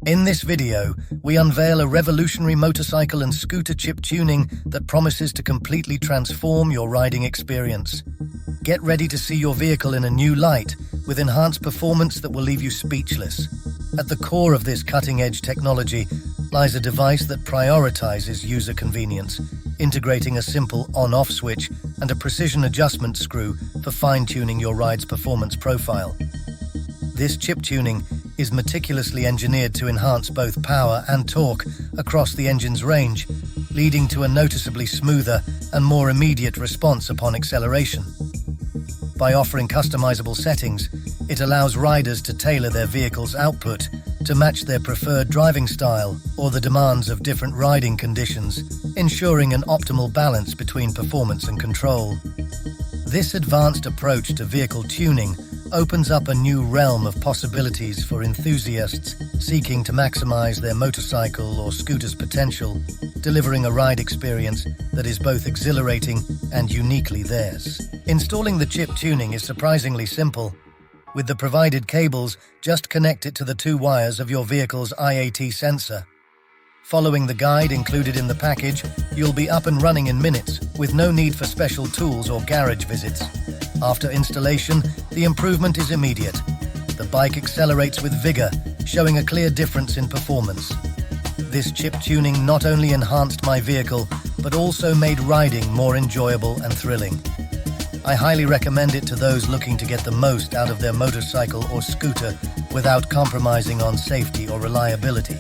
In this video, we unveil a revolutionary motorcycle and scooter chip tuning that promises to completely transform your riding experience. Get ready to see your vehicle in a new light, with enhanced performance that will leave you speechless. At the core of this cutting-edge technology lies a device that prioritizes user convenience, integrating a simple on-off switch and a precision adjustment screw for fine-tuning your ride's performance profile. This chip tuning is meticulously engineered to enhance both power and torque across the engine's range, leading to a noticeably smoother and more immediate response upon acceleration. By offering customizable settings, it allows riders to tailor their vehicle's output to match their preferred driving style or the demands of different riding conditions, ensuring an optimal balance between performance and control. This advanced approach to vehicle tuning opens up a new realm of possibilities for enthusiasts seeking to maximize their motorcycle or scooter's potential, delivering a ride experience that is both exhilarating and uniquely theirs. Installing the chip tuning is surprisingly simple. With the provided cables, just connect it to the two wires of your vehicle's IAT sensor. Following the guide included in the package, you'll be up and running in minutes, with no need for special tools or garage visits. After installation, the improvement is immediate. The bike accelerates with vigor, showing a clear difference in performance. This chip tuning not only enhanced my vehicle, but also made riding more enjoyable and thrilling. I highly recommend it to those looking to get the most out of their motorcycle or scooter without compromising on safety or reliability.